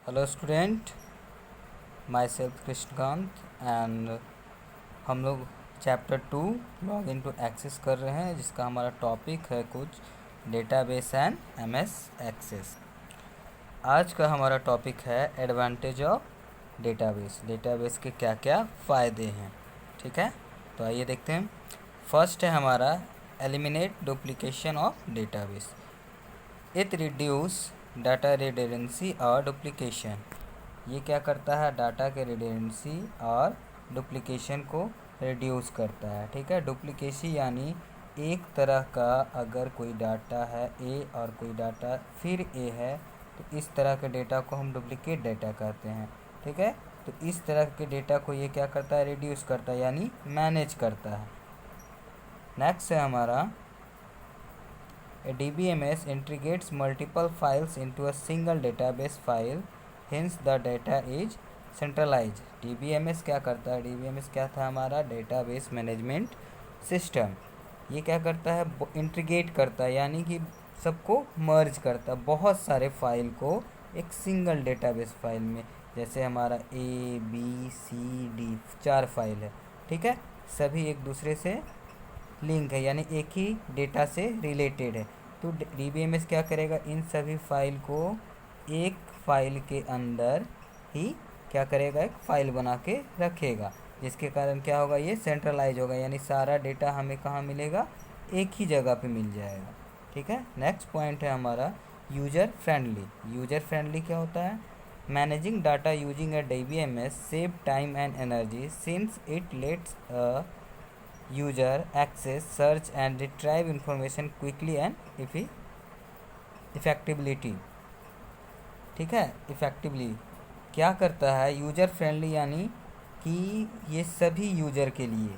Hello student, myself Krishnakant and हम लोग chapter 2 log in to access कर रहे हैं, जिसका हमारा टॉपिक है कुछ डेटाबेस एंड एमएस एक्सेस। आज का हमारा टॉपिक है एडवांटेज ऑफ डेटाबेस। डेटाबेस के क्या क्या फ़ायदे हैं, ठीक है। तो आइए देखते हैं। फर्स्ट है हमारा eliminate duplication of database. It reduce data redundancy और डुप्लीकेशन। ये क्या करता है? डाटा के रिडंडेंसी और डुप्लीकेशन को रिड्यूस करता है, ठीक है। डुप्लीकेसी यानी एक तरह का अगर कोई डाटा है ए और कोई डाटा फिर ए है, तो इस तरह के डेटा को हम डुप्लीकेट डेटा कहते हैं, ठीक है। तो इस तरह के डेटा को ये क्या करता है? रिड्यूस करता है, यानी मैनेज करता है। नेक्स्ट है हमारा A DBMS integrates multiple files into a single database file, hence the data is centralized. DBMS क्या करता है? DBMS क्या था हमारा? Database management system. ये क्या करता है? इंटीग्रेट करता है, यानी कि सबको मर्ज करता है, बहुत सारे फाइल को एक सिंगल डेटाबेस फाइल में। जैसे हमारा ABCD 4 फाइल है, ठीक है। सभी एक दूसरे से लिंक है, यानी एक ही डेटा से रिलेटेड है। तो DBMS क्या करेगा? इन सभी फाइल को एक फाइल के अंदर ही क्या करेगा? एक फाइल बना के रखेगा, जिसके कारण क्या होगा? ये सेंट्रलाइज होगा, यानी सारा डेटा हमें कहाँ मिलेगा? एक ही जगह पे मिल जाएगा, ठीक है। नेक्स्ट पॉइंट है हमारा यूजर फ्रेंडली। यूजर फ्रेंडली क्या होता है? Managing data using a DBMS save time and energy since it let's user access, search and retrieve information quickly and effectively, ठीक है। इफ़ेक्टिवली क्या करता है? यूज़र फ्रेंडली यानी कि ये सभी यूज़र के लिए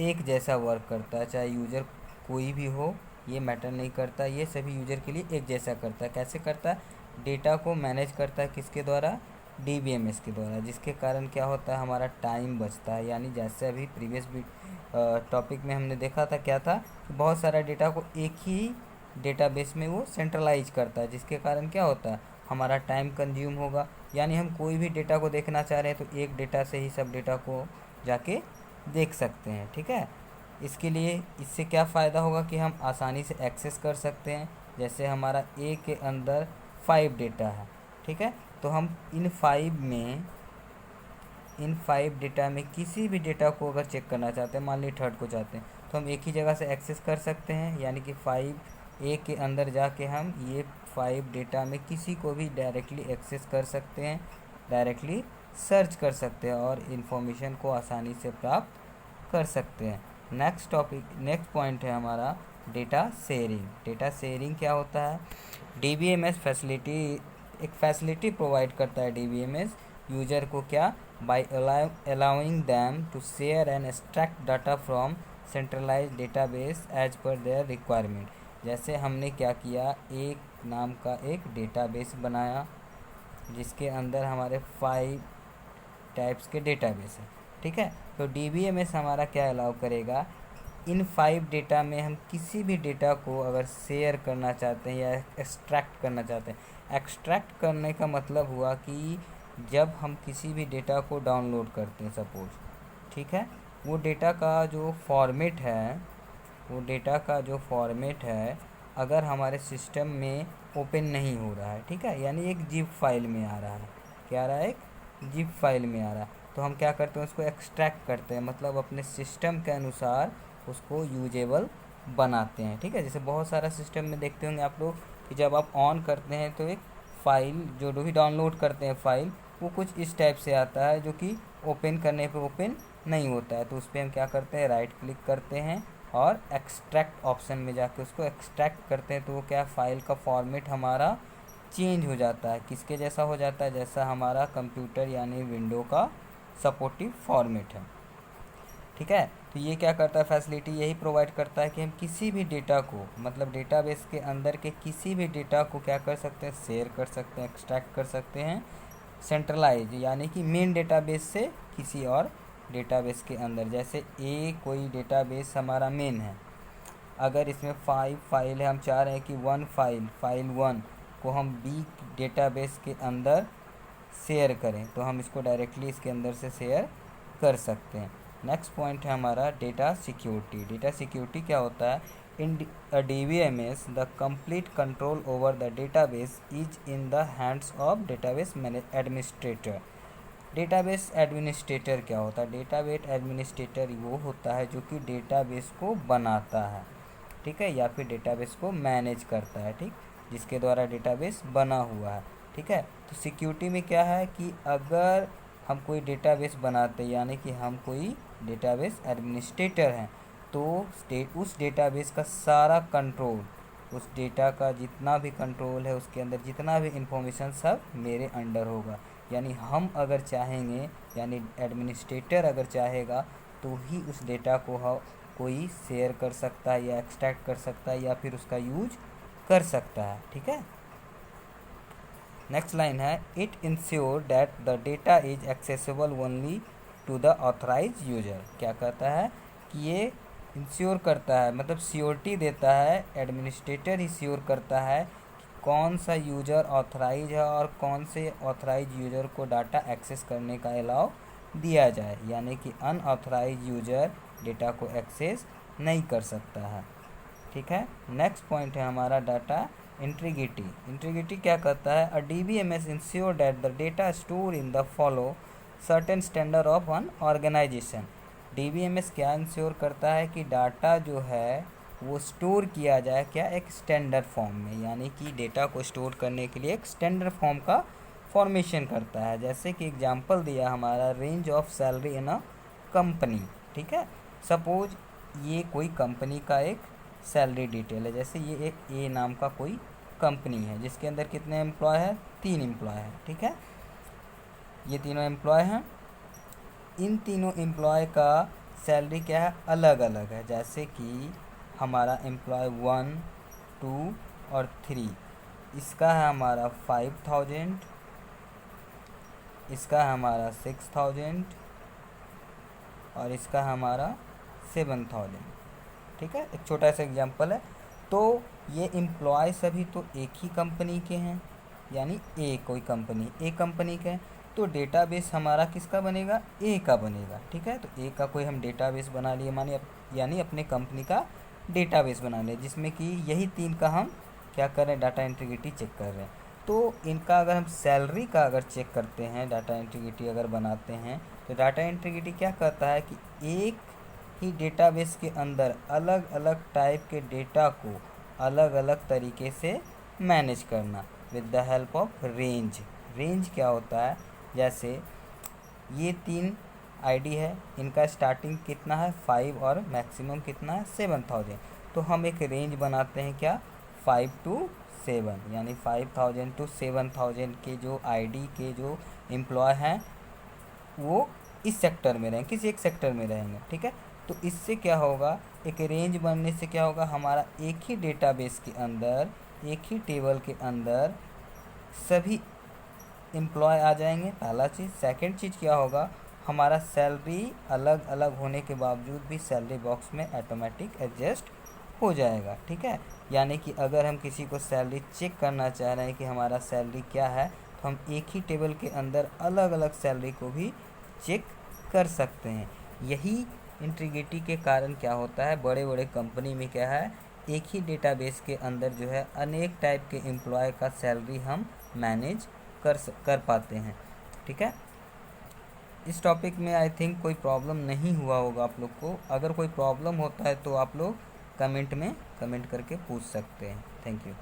एक जैसा वर्क करता है, चाहे यूज़र कोई भी हो, ये मैटर नहीं करता। ये सभी यूज़र के लिए एक जैसा करता है। कैसे करता है? डेटा को मैनेज करता है, किसके द्वारा? DBMS के द्वारा, जिसके कारण क्या होता है? हमारा टाइम बचता है। यानी जैसे अभी प्रीवियस टॉपिक में हमने देखा था, क्या था कि बहुत सारा डेटा को एक ही डेटाबेस में वो सेंट्रलाइज करता है, जिसके कारण क्या होता है? हमारा टाइम कंज्यूम होगा। यानी हम कोई भी डेटा को देखना चाह रहे हैं तो एक डेटा से ही सब डेटा को जाके देख सकते हैं, ठीक है। इसके लिए इससे क्या फ़ायदा होगा कि हम आसानी से एक्सेस कर सकते हैं। जैसे हमारा ए के अंदर 5 डेटा है, ठीक है। तो हम इन 5 डेटा में किसी भी डेटा को अगर चेक करना चाहते हैं, मान ली थर्ड को चाहते हैं, तो हम एक ही जगह से एक्सेस कर सकते हैं। यानी कि 5A के अंदर जाके हम ये 5 डेटा में किसी को भी डायरेक्टली एक्सेस कर सकते हैं, डायरेक्टली सर्च कर सकते हैं और इन्फॉर्मेशन को आसानी से प्राप्त कर सकते हैं। नेक्स्ट पॉइंट है हमारा डेटा शेयरिंग। डेटा शेयरिंग क्या होता है? DBMS फैसिलिटी एक फैसिलिटी प्रोवाइड करता है। DBMS यूजर को क्या? By allowing them to share and extract data from centralized database as per their requirement। जैसे हमने क्या किया? एक नाम का एक डेटाबेस बनाया, जिसके अंदर हमारे 5 टाइप्स के डेटाबेस है, ठीक है। तो DBMS हमारा क्या अलाउ करेगा? इन 5 डेटा में हम किसी भी डेटा को अगर शेयर करना चाहते हैं या एक्सट्रैक्ट करना चाहते हैं। एक्सट्रैक्ट करने का मतलब हुआ कि जब हम किसी भी डेटा को डाउनलोड करते हैं सपोज, ठीक है, वो डेटा का जो फॉर्मेट है अगर हमारे सिस्टम में ओपन नहीं हो रहा है, ठीक है, यानी एक जिप फाइल में आ रहा है। क्या आ रहा है? एक जिप फाइल में आ रहा है। तो हम क्या करते हैं? उसको एक्सट्रैक्ट करते हैं, मतलब अपने सिस्टम के अनुसार उसको यूजेबल बनाते हैं, ठीक है। जैसे बहुत सारा सिस्टम में देखते होंगे आप लोग कि जब आप ऑन करते हैं तो एक फ़ाइल जो भी डाउनलोड करते हैं फाइल, वो कुछ इस टाइप से आता है, जो कि ओपन करने पे ओपन नहीं होता है। तो उस पर हम क्या करते हैं? राइट क्लिक करते हैं और एक्सट्रैक्ट ऑप्शन में जाके उसको एक्सट्रैक्ट करते हैं। तो वो क्या? फाइल का फॉर्मेट हमारा चेंज हो जाता है। किसके जैसा हो जाता है? जैसा हमारा कंप्यूटर यानी विंडो का सपोर्टिव फॉर्मेट है, ठीक है। तो ये क्या करता है? फैसिलिटी यही प्रोवाइड करता है कि हम किसी भी डेटा को, मतलब डेटाबेस के अंदर के किसी भी डेटा को क्या कर सकते हैं? शेयर कर सकते हैं, एक्सट्रैक्ट कर सकते हैं सेंट्रलाइज, यानी कि मेन डेटाबेस से किसी और डेटाबेस के अंदर। जैसे कोई डेटाबेस हमारा मेन है, अगर इसमें 5 फाइल है, हम चाह रहे हैं कि फाइल 1 को हम B डेटाबेस के अंदर शेयर करें, तो हम इसको डायरेक्टली इसके अंदर से शेयर कर सकते हैं। नेक्स्ट पॉइंट है हमारा डेटा सिक्योरिटी। डेटा सिक्योरिटी क्या होता है? इन DBMS the complete control over the database is in the hands of database administrator. Database administrator क्या होता है? डेटाबेस एडमिनिस्ट्रेटर वो होता है जो कि डेटाबेस को बनाता है, ठीक है, या फिर डेटाबेस को मैनेज करता है, ठीक, जिसके द्वारा डेटाबेस बना हुआ है, ठीक है। तो सिक्योरिटी में क्या है कि अगर हम कोई डेटाबेस बनाते हैं, यानी कि हम कोई डेटाबेस एडमिनिस्ट्रेटर हैं, तो उस डेटाबेस का सारा कंट्रोल, उस डेटा का जितना भी कंट्रोल है, उसके अंदर जितना भी इंफॉर्मेशन सब मेरे अंडर होगा। यानी हम अगर चाहेंगे, यानी एडमिनिस्ट्रेटर अगर चाहेगा, तो ही उस डेटा को कोई शेयर कर सकता है या एक्सट्रैक्ट कर सकता है या फिर उसका यूज कर सकता है, ठीक है। नेक्स्ट लाइन है, it ensure that the data is accessible only to the authorise user. क्या कहता है कि ये इंश्योर करता है, मतलब सियोरिटी देता है, एडमिनिस्ट्रेटर ही श्योर करता है कि कौन सा यूजर ऑथराइज है और कौन से ऑथराइज यूजर को डाटा एक्सेस करने का अलाउ दिया जाए, यानी कि अनऑथराइज यूजर डेटा को एक्सेस नहीं कर सकता है, ठीक है। नेक्स्ट पॉइंट है हमारा डाटा इंटीग्रिटी। इंटीग्रिटी क्या कहता है? A DBMS ensure that the data store in the follow certain standard of one organisation. DBMS क्या इंश्योर करता है कि डाटा जो है वो स्टोर किया जाए, क्या, एक स्टैंडर्ड फॉर्म में, यानी कि डेटा को स्टोर करने के लिए एक स्टैंडर्ड फॉर्म का फॉर्मेशन करता है। जैसे कि एग्जांपल दिया हमारा, range of salary in a company, ठीक है। सपोज ये कोई कंपनी का एक सैलरी डिटेल है, जैसे ये एक ए नाम का कोई कंपनी है जिसके अंदर कितने एम्प्लॉय है? 3 एम्प्लॉय है, ठीक है। ये तीनों एम्प्लॉय हैं। इन तीनों एम्प्लॉय का सैलरी क्या है? अलग अलग है। जैसे कि हमारा एम्प्लॉय 1, 2 और 3, इसका है हमारा 5000, इसका है हमारा 6000 और इसका है हमारा 7000, ठीक है। एक छोटा सा एग्जांपल है। तो ये एम्प्लॉय सभी तो एक ही कंपनी के हैं, यानी ए कोई कंपनी, ए कंपनी के हैं, तो डेटाबेस हमारा किसका बनेगा? ए का बनेगा, ठीक है। तो ए का कोई हम डेटाबेस बना लिए, माने यानी अपने कंपनी का डेटाबेस बना लिए, जिसमें कि यही 3 का हम क्या कर रहे हैं? डाटा इंटीग्रिटी चेक कर रहे हैं। तो इनका अगर हम सैलरी का अगर चेक करते हैं, डाटा इंटीग्रिटी अगर बनाते हैं, तो डाटा इंटीग्रिटी क्या कहता है कि एक ही डेटाबेस के अंदर अलग अलग टाइप के डेटा को अलग अलग तरीके से मैनेज करना with the help of range. Range क्या होता है? जैसे ये 3 आईडी है, इनका स्टार्टिंग कितना है? 5 और मैक्सिमम कितना है? 7000। तो हम एक रेंज बनाते हैं, क्या, 5 to 7, यानी 5000 to 7000 के जो आईडी के जो एम्प्लॉय हैं वो इस सेक्टर में रहेंगे, किसी एक सेक्टर में रहेंगे, ठीक है। तो इससे क्या होगा? एक रेंज बनने से क्या होगा? हमारा एक ही डेटाबेस के अंदर, एक ही टेबल के अंदर सभी एम्प्लॉय आ जाएंगे, पहला चीज़। सेकंड चीज़ क्या होगा? हमारा सैलरी अलग अलग होने के बावजूद भी सैलरी बॉक्स में ऑटोमेटिक एडजस्ट हो जाएगा, ठीक है। यानी कि अगर हम किसी को सैलरी चेक करना चाह रहे हैं कि हमारा सैलरी क्या है, तो हम एक ही टेबल के अंदर अलग अलग सैलरी को भी चेक कर सकते हैं। यही इंटीग्रिटी के कारण क्या होता है, बड़े बड़े कंपनी में क्या है, एक ही डेटाबेस के अंदर जो है अनेक टाइप के एम्प्लॉय का सैलरी हम मैनेज कर पाते हैं, ठीक है। इस टॉपिक में आई थिंक कोई प्रॉब्लम नहीं हुआ होगा आप लोग को। अगर कोई प्रॉब्लम होता है तो आप लोग कमेंट में कमेंट करके पूछ सकते हैं। Thank you.